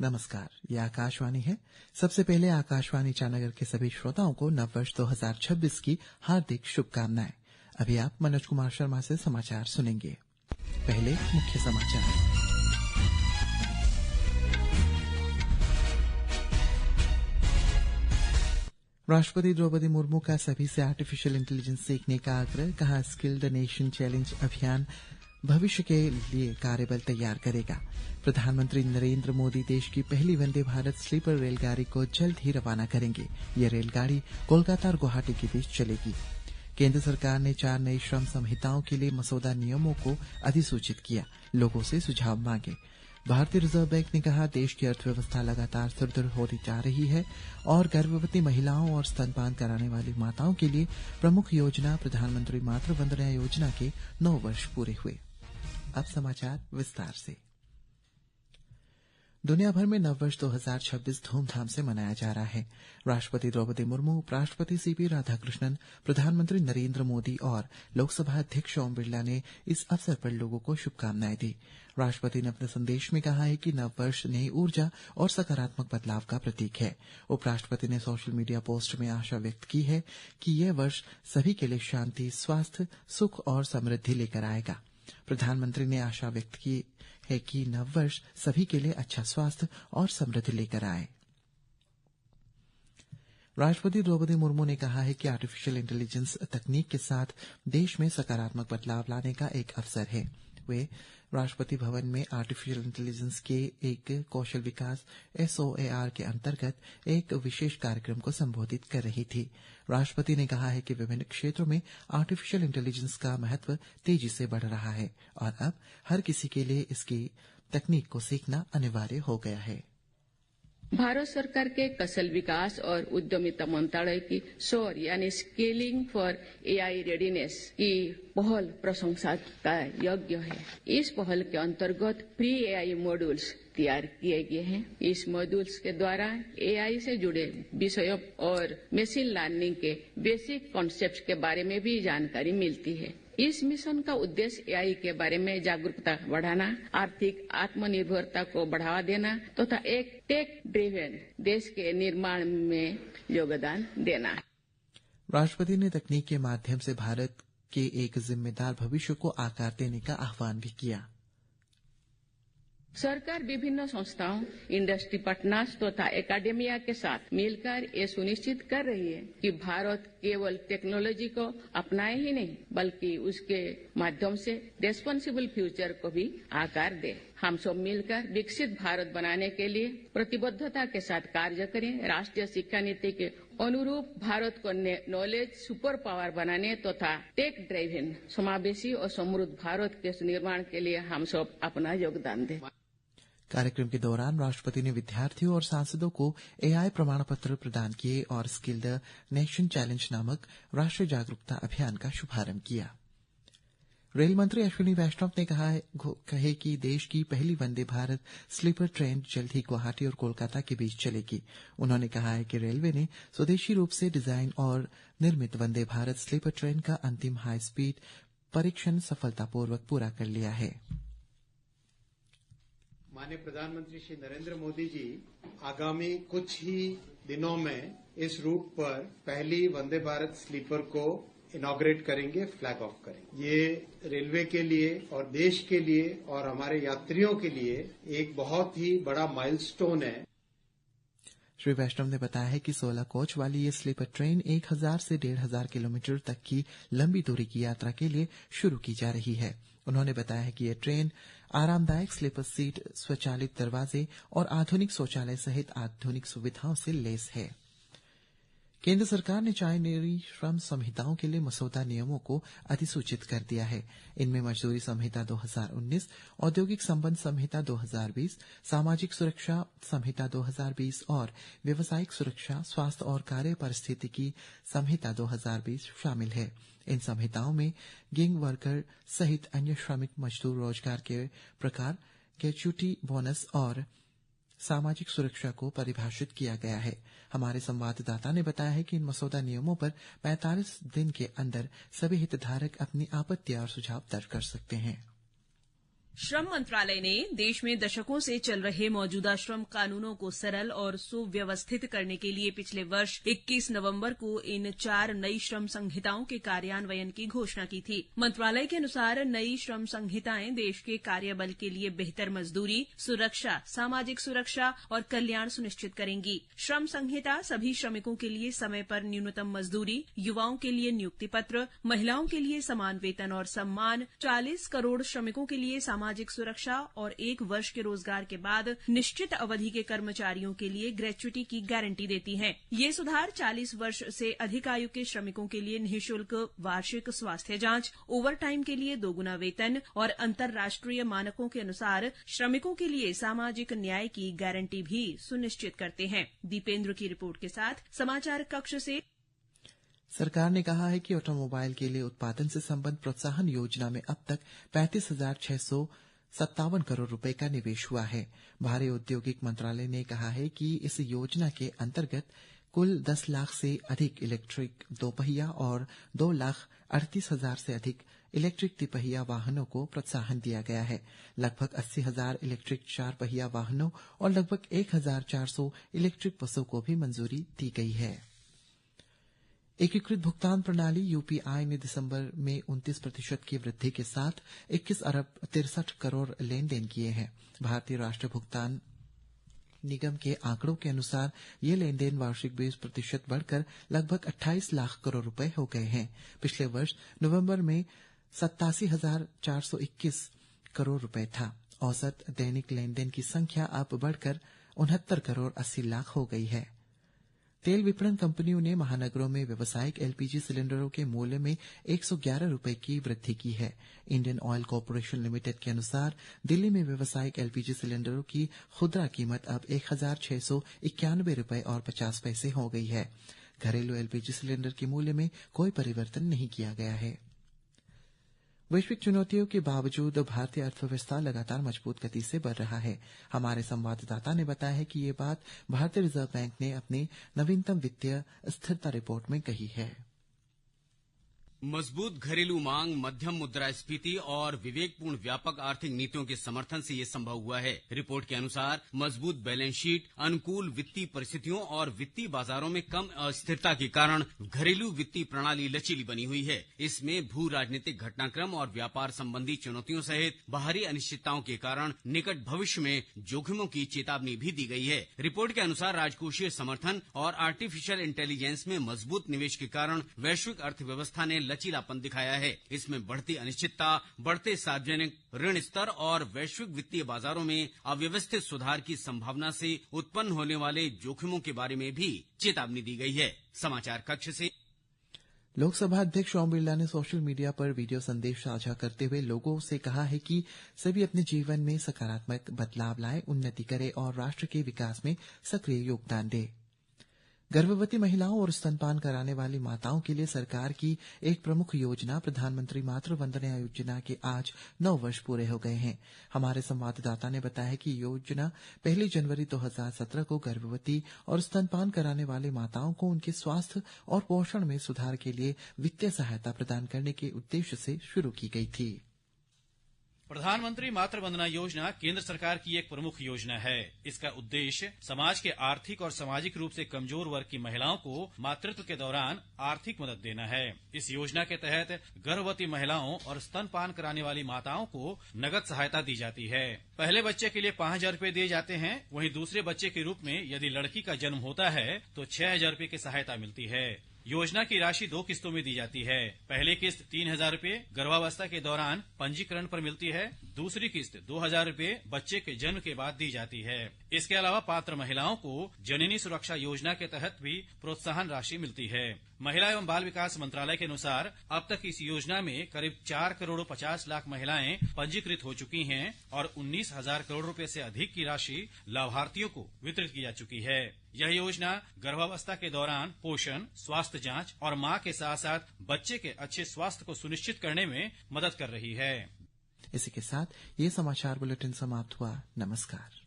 नमस्कार, ये आकाशवाणी है। सबसे पहले आकाशवाणी ईटानगर के सभी श्रोताओं को नववर्ष 2026 की हार्दिक शुभकामनाएं। अभी आप मनोज कुमार शर्मा से समाचार सुनेंगे। पहले मुख्य समाचार। राष्ट्रपति द्रौपदी मुर्मू का सभी से आर्टिफिशियल इंटेलिजेंस सीखने का आग्रह, कहा स्किल्ड नेशन चैलेंज अभियान भविष्य के लिए कार्यबल तैयार करेगा। प्रधानमंत्री नरेंद्र मोदी देश की पहली वंदे भारत स्लीपर रेलगाड़ी को जल्द ही रवाना करेंगे। यह रेलगाड़ी कोलकाता और गुवाहाटी के बीच चलेगी। केंद्र सरकार ने 4 नई श्रम संहिताओं के लिए मसौदा नियमों को अधिसूचित किया, लोगों से सुझाव मांगे। भारतीय रिजर्व बैंक ने कहा देश की अर्थव्यवस्था लगातार सुदृढ़ होती जा रही है और गर्भवती महिलाओं और स्तनपान कराने वाली माताओं के लिए प्रमुख योजना प्रधानमंत्री मातृ वंदना योजना के 9 वर्ष पूरे हुए। अब समाचार विस्तार से। दुनिया भर में नववर्ष 2026 धूमधाम से मनाया जा रहा है। राष्ट्रपति द्रौपदी मुर्मू, उपराष्ट्रपति सीपी राधाकृष्णन, प्रधानमंत्री नरेंद्र मोदी और लोकसभा अध्यक्ष ओम बिरला ने इस अवसर पर लोगों को शुभकामनाएं दी। राष्ट्रपति ने अपने संदेश में कहा है कि नववर्ष नई ऊर्जा और सकारात्मक बदलाव का प्रतीक है। उपराष्ट्रपति ने सोशल मीडिया पोस्ट में आशा व्यक्त की है कि यह वर्ष सभी के लिए शांति, स्वास्थ्य, सुख और समृद्धि लेकर आएगा। प्रधानमंत्री ने आशा व्यक्त की है कि नववर्ष सभी के लिए अच्छा स्वास्थ्य और समृद्धि लेकर आए। राष्ट्रपति द्रौपदी मुर्मू ने कहा है कि आर्टिफिशियल इंटेलिजेंस तकनीक के साथ देश में सकारात्मक बदलाव लाने का एक अवसर है। वे राष्ट्रपति भवन में आर्टिफिशियल इंटेलिजेंस के एक कौशल विकास SOAR के अंतर्गत एक विशेष कार्यक्रम को संबोधित कर रही थी। राष्ट्रपति ने कहा है कि विभिन्न क्षेत्रों में आर्टिफिशियल इंटेलिजेंस का महत्व तेजी से बढ़ रहा है और अब हर किसी के लिए इसकी तकनीक को सीखना अनिवार्य हो गया है। भारत सरकार के कौशल विकास और उद्यमिता मंत्रालय की SOAR यानी स्किलिंग फॉर AI रेडीनेस की पहल प्रशंसा का योग्य है। इस पहल के अंतर्गत प्री AI मॉड्यूल्स तैयार किए गए हैं। इस मॉड्यूल्स के द्वारा AI से जुड़े विषयों और मशीन लर्निंग के बेसिक कॉन्सेप्ट्स के बारे में भी जानकारी मिलती है। इस मिशन का उद्देश्य AI के बारे में जागरूकता बढ़ाना, आर्थिक आत्मनिर्भरता को बढ़ावा देना तथा एक टेक ड्रिवन देश के निर्माण में योगदान देना। राष्ट्रपति ने तकनीक के माध्यम से भारत के एक जिम्मेदार भविष्य को आकार देने का आह्वान भी किया। सरकार विभिन्न संस्थाओं, इंडस्ट्री पार्टनर्स तथा एकेडमिया के साथ मिलकर ये सुनिश्चित कर रही है कि भारत केवल टेक्नोलॉजी को अपनाए ही नहीं बल्कि उसके माध्यम से रेस्पॉन्सिबल फ्यूचर को भी आकार दे। हम सब मिलकर विकसित भारत बनाने के लिए प्रतिबद्धता के साथ कार्य करें। राष्ट्रीय शिक्षा नीति के अनुरूप भारत को नॉलेज सुपर पावर बनाने तथा टेक ड्राइवन समावेशी और समृद्ध भारत के निर्माण के लिए हम सब अपना योगदान दें। कार्यक्रम के दौरान राष्ट्रपति ने विद्यार्थियों और सांसदों को AI प्रमाण पत्र प्रदान किए और स्किल्ड नेशन चैलेंज नामक राष्ट्रीय जागरूकता अभियान का शुभारंभ किया। रेल मंत्री अश्विनी वैष्णव ने कहे कि देश की पहली वंदे भारत स्लीपर ट्रेन जल्द ही गुवाहाटी और कोलकाता के बीच चलेगी। उन्होंने कहा है कि रेलवे ने स्वदेशी रूप से डिजाइन और निर्मित वंदे भारत स्लीपर ट्रेन का अंतिम हाई स्पीड परीक्षण सफलतापूर्वक पूरा कर लिया है। माननीय प्रधानमंत्री श्री नरेंद्र मोदी जी आगामी कुछ ही दिनों में इस रूट पर पहली वंदे भारत स्लीपर को इनॉग्रेट करेंगे, फ्लैग ऑफ करेंगे। ये रेलवे के लिए और देश के लिए और हमारे यात्रियों के लिए एक बहुत ही बड़ा माइलस्टोन है। श्री वैष्णव ने बताया है कि 16 कोच वाली ये स्लीपर ट्रेन 1000 से 1500 किलोमीटर तक की लंबी दूरी की यात्रा के लिए शुरू की जा रही है। उन्होंने बताया है कि यह ट्रेन आरामदायक स्लीपर सीट, स्वचालित दरवाजे और आधुनिक शौचालय सहित आधुनिक सुविधाओं से लैस है। केंद्र सरकार ने 4 नई श्रम संहिताओं के लिए मसौदा नियमों को अधिसूचित कर दिया है। इनमें मजदूरी संहिता 2019, औद्योगिक संबंध संहिता 2020, सामाजिक सुरक्षा संहिता 2020 और व्यावसायिक सुरक्षा, स्वास्थ्य और कार्य परिस्थितिकी संहिता 2020 शामिल है। इन संहिताओं में गिग वर्कर सहित अन्य श्रमिक मजदूर रोजगार के प्रकार, ग्रेच्युटी, बोनस और सामाजिक सुरक्षा को परिभाषित किया गया है। हमारे संवाददाता ने बताया है कि इन मसौदा नियमों पर 45 दिन के अंदर सभी हितधारक अपनी आपत्तियां और सुझाव दर्ज कर सकते हैं। श्रम मंत्रालय ने देश में दशकों से चल रहे मौजूदा श्रम कानूनों को सरल और सुव्यवस्थित करने के लिए पिछले वर्ष 21 नवंबर को इन 4 नई श्रम संहिताओं के कार्यान्वयन की घोषणा की थी। मंत्रालय के अनुसार नई श्रम संहिताएं देश के कार्यबल के लिए बेहतर मजदूरी, सुरक्षा, सामाजिक सुरक्षा और कल्याण सुनिश्चित करेंगी। श्रम संहिता सभी श्रमिकों के लिए समय पर न्यूनतम मजदूरी, युवाओं के लिए नियुक्ति पत्र, महिलाओं के लिए समान वेतन और सम्मान, 40 करोड़ श्रमिकों के लिए सामाजिक सुरक्षा और 1 वर्ष के रोजगार के बाद निश्चित अवधि के कर्मचारियों के लिए ग्रेच्युटी की गारंटी देती हैं। ये सुधार 40 वर्ष से अधिक आयु के श्रमिकों के लिए निःशुल्क वार्षिक स्वास्थ्य जांच, ओवरटाइम के लिए 2 गुना वेतन और अंतर्राष्ट्रीय मानकों के अनुसार श्रमिकों के लिए सामाजिक न्याय की गारंटी भी सुनिश्चित करते हैं। दीपेंद्र की रिपोर्ट के साथ समाचार कक्ष से। सरकार ने कहा है कि ऑटोमोबाइल के लिए उत्पादन से संबद्ध प्रोत्साहन योजना में अब तक 35,657 करोड़ रुपए का निवेश हुआ है। भारी औद्योगिक मंत्रालय ने कहा है कि इस योजना के अंतर्गत कुल 10 लाख से अधिक इलेक्ट्रिक दोपहिया और 2,38,000 से अधिक इलेक्ट्रिक तिपहिया वाहनों को प्रोत्साहन दिया गया है। लगभग 80,000 इलेक्ट्रिक 4 पहिया वाहनों और लगभग 1,400 इलेक्ट्रिक बसों को भी मंजूरी दी गई है। एकीकृत भुगतान प्रणाली यूपीआई ने दिसंबर में 29% की वृद्धि के साथ 21 अरब 63 करोड़ लेन देन किए हैं। भारतीय राष्ट्रीय भुगतान निगम के आंकड़ों के अनुसार ये लेन देन वार्षिक 20% बढ़कर लगभग 28 लाख करोड़ रुपए हो गए हैं। पिछले वर्ष नवंबर में 87,421 करोड़ रुपए था। औसत दैनिक लेन देन की संख्या अब बढ़कर 69 करोड़ 80 लाख हो गई है। तेल विपणन कंपनियों ने महानगरों में व्यावसायिक एलपीजी सिलेंडरों के मूल्य में 111 रुपए की वृद्धि की है। इंडियन ऑयल कॉर्पोरेशन लिमिटेड के अनुसार दिल्ली में व्यावसायिक एलपीजी सिलेंडरों की खुदरा कीमत अब 1,691 रुपए और 50 पैसे हो गई है। घरेलू एलपीजी सिलेंडर के मूल्य में कोई परिवर्तन नहीं किया गया है। वैश्विक चुनौतियों के बावजूद भारतीय अर्थव्यवस्था लगातार मजबूत गति से बढ़ रहा है। हमारे संवाददाता ने बताया है कि ये बात भारतीय रिजर्व बैंक ने अपनी नवीनतम वित्तीय स्थिरता रिपोर्ट में कही है। मजबूत घरेलू मांग, मध्यम मुद्रास्फीति और विवेकपूर्ण व्यापक आर्थिक नीतियों के समर्थन से ये संभव हुआ है। रिपोर्ट के अनुसार मजबूत बैलेंस शीट, अनुकूल वित्तीय परिस्थितियों और वित्तीय बाजारों में कम अस्थिरता के कारण घरेलू वित्तीय प्रणाली लचीली बनी हुई है। इसमें भू राजनीतिक घटनाक्रम और व्यापार संबंधी चुनौतियों सहित बाहरी अनिश्चितताओं के कारण निकट भविष्य में जोखिमों की चेतावनी भी दी गई है। रिपोर्ट के अनुसार राजकोषीय समर्थन और आर्टिफिशियल इंटेलिजेंस में मजबूत निवेश के कारण वैश्विक अर्थव्यवस्था ने लचीलापन दिखाया है। इसमें बढ़ती अनिश्चितता, बढ़ते सार्वजनिक ऋण स्तर और वैश्विक वित्तीय बाजारों में अव्यवस्थित सुधार की संभावना से उत्पन्न होने वाले जोखिमों के बारे में भी चेतावनी दी गई है। समाचार कक्ष से लोकसभा अध्यक्ष ओम बिरला ने सोशल मीडिया पर वीडियो संदेश साझा करते हुए लोगों से कहा है कि सभी अपने जीवन में सकारात्मक बदलाव लाएं, उन्नति करें और राष्ट्र के विकास में सक्रिय योगदान दें। गर्भवती महिलाओं और स्तनपान कराने वाली माताओं के लिए सरकार की एक प्रमुख योजना प्रधानमंत्री मातृ वंदना योजना के आज 9 वर्ष पूरे हो गए हैं। हमारे संवाददाता ने बताया कि योजना 1 जनवरी 2017 को गर्भवती और स्तनपान कराने वाली माताओं को उनके स्वास्थ्य और पोषण में सुधार के लिए वित्तीय सहायता प्रदान करने के उद्देश्य से शुरू की गई थी। प्रधानमंत्री मातृ वंदना योजना केंद्र सरकार की एक प्रमुख योजना है। इसका उद्देश्य समाज के आर्थिक और सामाजिक रूप से कमजोर वर्ग की महिलाओं को मातृत्व के दौरान आर्थिक मदद देना है। इस योजना के तहत गर्भवती महिलाओं और स्तनपान कराने वाली माताओं को नगद सहायता दी जाती है। पहले बच्चे के लिए 5,000 रूपए दिए जाते हैं। वहीं दूसरे बच्चे के रूप में यदि लड़की का जन्म होता है तो 6,000 रूपए की सहायता मिलती है। योजना की राशि 2 किस्तों में दी जाती है। पहली किस्त 3,000 रूपए गर्भावस्था के दौरान पंजीकरण पर मिलती है। दूसरी किस्त 2,000 रूपए बच्चे के जन्म के बाद दी जाती है। इसके अलावा पात्र महिलाओं को जननी सुरक्षा योजना के तहत भी प्रोत्साहन राशि मिलती है। महिला एवं बाल विकास मंत्रालय के अनुसार अब तक इस योजना में करीब 4 करोड़ 50 लाख महिलाएं पंजीकृत हो चुकी हैं और 19,000 करोड़ रुपए से अधिक की राशि लाभार्थियों को वितरित की जा चुकी है। यह योजना गर्भावस्था के दौरान पोषण, स्वास्थ्य जांच और मां के साथ साथ बच्चे के अच्छे स्वास्थ्य को सुनिश्चित करने में मदद कर रही है। इसी के साथ ये समाचार बुलेटिन समाप्त हुआ। नमस्कार।